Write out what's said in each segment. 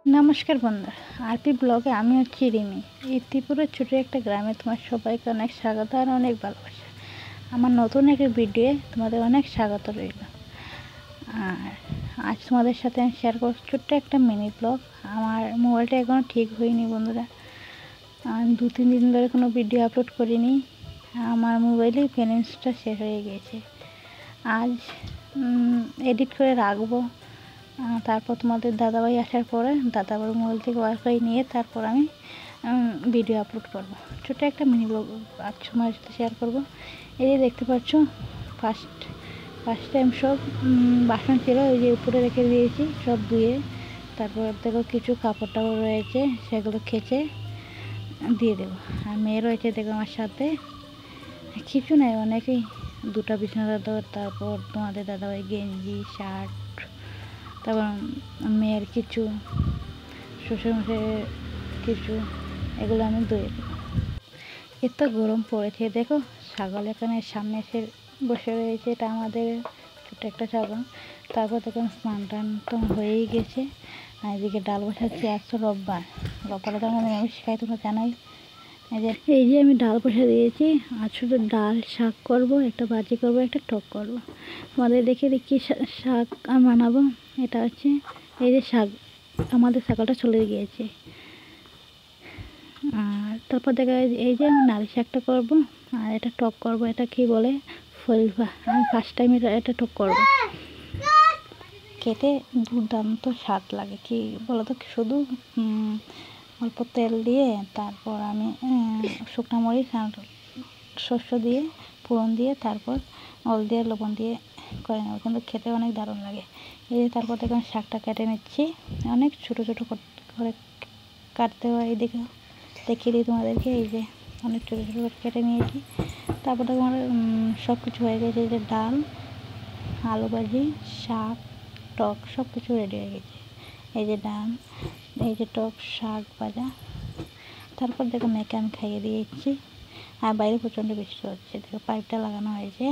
নমস্কার বন্ধুরা, আরপি ব্লগে আমি হচ্ছি রিমি। এই ত্রিপুরার ছোটো একটা গ্রামে তোমার সবাইকে অনেক স্বাগত আর অনেক ভালোবাসা। আমার নতুন একটা ভিডিওয়ে তোমাদের অনেক স্বাগত রইল। আর আজ তোমাদের সাথে আমি শেয়ার করব ছোট্ট একটা মিনি ব্লগ। আমার মোবাইলটা এখনও ঠিক হয়নি বন্ধুরা, 2-3 দিন ধরে কোনো ভিডিও আপলোড করিনি। আমার মোবাইলেই ব্যালেন্সটা শেষ হয়ে গিয়েছে। আজ এডিট করে রাখবো, তারপর তোমাদের দাদাভাই আসার পরে দাদাভাই মোবাইল থেকে ওয়াইফাই নিয়ে তারপর আমি ভিডিও আপলোড করব। ছোটো একটা মিনি ব্লগ আজ সময়ের সাথে শেয়ার করব। এই যে দেখতে পাচ্ছ, ফার্স্ট টাইম সব বাসন ছিল ওই যে উপরে রেখে দিয়েছি সব ধুয়ে। তারপর দেখো কিছু কাপড় টাপড় রয়েছে, সেগুলো খেচে দিয়ে দেবো। আর মেয়ে রয়েছে দেখো আমার সাথে, কিছু নেই অনেকেই, 2টা বিছানা চাদর, তারপর তোমাদের দাদাভাই গেঞ্জি শার্ট, তারপর মেয়ের কিছু, শ্বশুরমশাইয়ের কিছু, এগুলো আমি ধুয়ে দেবো। এত গরম পড়েছে দেখো, ছাগল এখানে সামনে এসে বসে রয়েছে, এটা আমাদের ছোটো একটা ছাগল। তারপর দেখুন স্নান টান তো হয়েই গেছে। আর এদিকে ডাল বসাচ্ছি, আজ তো রোববার তো আমাদের আমি শিখাই, তোমরা জানাই। এই যে আমি ডাল বসা দিয়েছি, আর শুধু ডাল শাক করব, একটা ভাজি করব, একটা টক করব। তোমাদের দেখে দেখি শাক আমি বানাবো। এটা হচ্ছে এই যে শাক, আমাদের ছাগলটা চলে গিয়েছে। আর তারপর দেখা যায় এই যে আমি নারী শাকটা করব, আর এটা টক করব। এটা কি বলে ফলভা, আমি ফার্স্ট টাইম এটা টক করব। খেতে দুর্দান্ত স্বাদ লাগে, কি বলো তো, শুধু অল্প তেল দিয়ে তারপর আমি শুকনো মরিচ আর শস্য দিয়ে ফোড়ন দিয়ে তারপর হলদি দিয়ে লবণ দিয়ে করে নেব, কিন্তু খেতে অনেক দারুণ লাগে। এই যে তারপর দেখুন শাকটা কেটে নিচ্ছি, অনেক ছোটো ছোটো করে কাটতে হয়। এইদিকে দেখিয়ে দিই তোমাদেরকে, এই যে অনেক ছোটো ছোটো করে কেটে নিয়েছি। তারপর দেখো আমার সব কিছু হয়ে গেছে, এই যে ডাল, আলু ভাজি, শাক, টক সব কিছু রেডি হয়ে গেছে। এই যে ডাল, এই যে টক, শাক ভাজা। তারপর দেখো মেয়েকে আমি খাইয়ে দিয়েছি। আর বাইরে প্রচণ্ড বৃষ্টি হচ্ছে, দেখো পাইপটা লাগানো হয়েছে।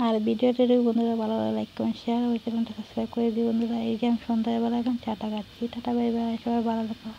আর ভিডিওটা বন্ধুরা ভালো লাগে লাইক কমেন্ট শেয়ার, ওই চ্যানেলটা সাবস্ক্রাইব করে দিই বন্ধুরা। এই যে আমি সন্ধ্যাবেলা এখন চাটা খাচ্ছি। টাটা বাই বাই, সবাই ভালো থাকো।